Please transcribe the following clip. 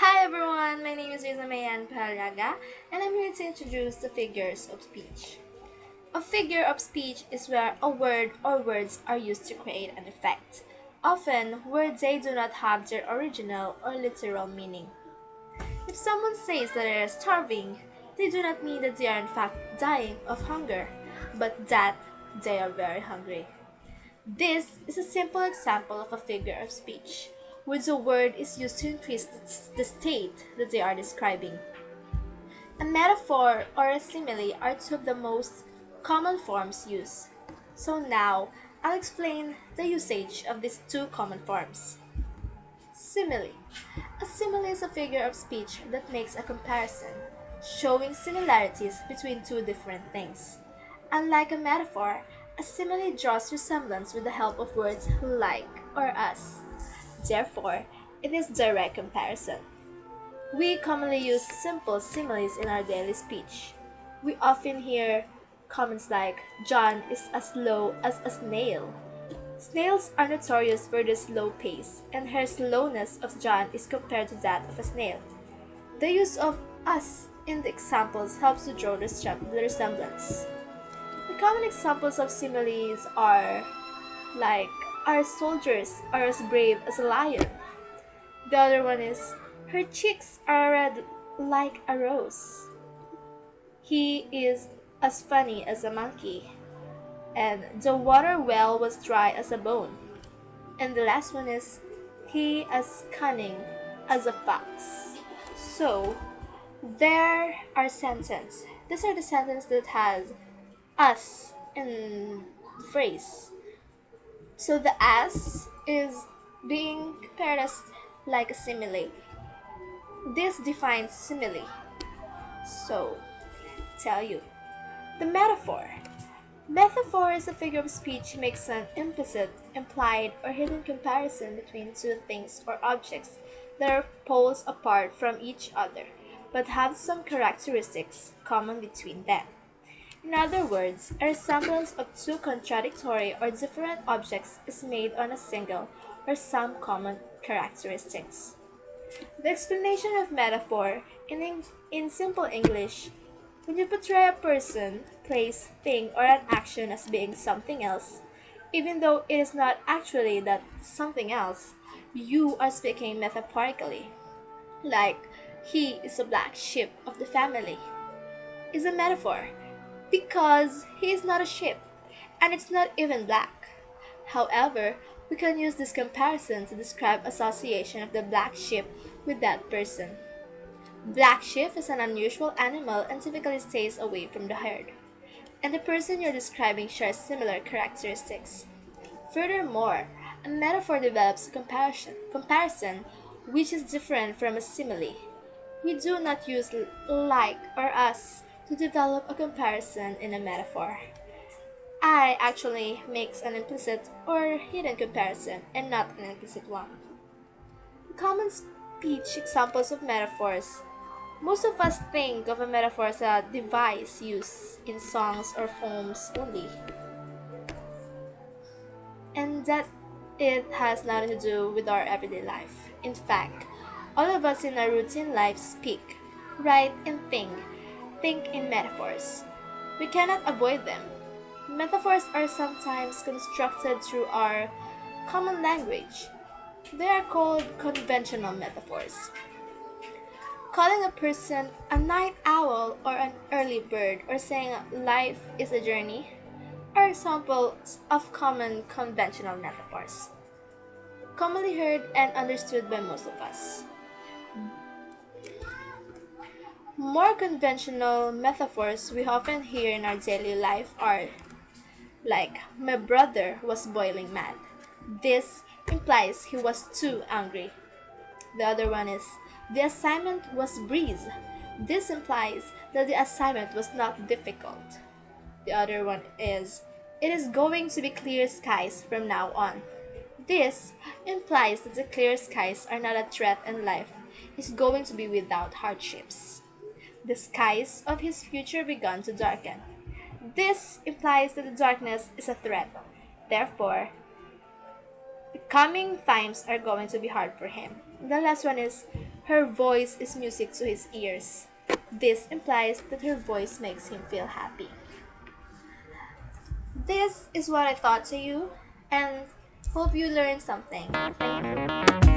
Hi everyone, my name is Riza Pajarillaga, and I'm here to introduce the figures of speech. A figure of speech is where a word or words are used to create an effect, often where they do not have their original or literal meaning. If someone says that they are starving, they do not mean that they are in fact dying of hunger, but that they are very hungry. This is a simple example of a figure of speech, where the word is used to increase the state that they are describing. A metaphor or a simile are two of the most common forms used. So now, I'll explain the usage of these two common forms. Simile. A simile is a figure of speech that makes a comparison, showing similarities between two different things. Unlike a metaphor, a simile draws resemblance with the help of words like or as. Therefore, it is direct comparison. We commonly use simple similes in our daily speech. We often hear comments like, John is as slow as a snail. Snails are notorious for their slow pace, and her slowness of John is compared to that of a snail. The use of us in the examples helps to draw the resemblance. The common examples of similes are like, our soldiers are as brave as a lion. The other one is, her cheeks are red like a rose. He is as funny as a monkey. And the water well was dry as a bone. And the last one is, he as cunning as a fox. So, there are sentences. These are the sentences that has us in the phrase. So the as is being compared as like a simile. This defines simile. So, tell you. The metaphor. Metaphor is a figure of speech makes an implicit, implied, or hidden comparison between two things or objects that are poles apart from each other, but have some characteristics common between them. In other words, a resemblance of two contradictory or different objects is made on a single or some common characteristics. The explanation of metaphor in simple English: when you portray a person, place, thing, or an action as being something else, even though it is not actually that something else, you are speaking metaphorically. Like, he is a black sheep of the family, is a metaphor because he is not a sheep and it's not even black. However, we can use this comparison to describe association of the black sheep with that person. Black sheep is an unusual animal and typically stays away from the herd, and the person you're describing shares similar characteristics. Furthermore, a metaphor develops a comparison which is different from a simile. We do not use like or as to develop a comparison in a metaphor. I actually makes an implicit or hidden comparison and not an implicit one. Common speech examples of metaphors. Most of us think of a metaphor as a device used in songs or poems only, and that it has nothing to do with our everyday life. In fact, all of us in our routine life speak, write, and think in metaphors. We cannot avoid them. Metaphors are sometimes constructed through our common language. They are called conventional metaphors. Calling a person a night owl or an early bird, or saying life is a journey, are examples of common conventional metaphors, commonly heard and understood by most of us. More conventional metaphors we often hear in our daily life are like, my brother was boiling mad. This implies he was too angry. The other one is, the assignment was breeze. This implies that the assignment was not difficult. The other one is, it is going to be clear skies from now on. This implies that the clear skies are not a threat and life is going to be without hardships. The skies of his future begun to darken. This implies that the darkness is a threat. Therefore, the coming times are going to be hard for him. The last one is, Her voice is music to his ears. This implies that her voice makes him feel happy. This is what I thought to you, and hope you learned something. Thank you.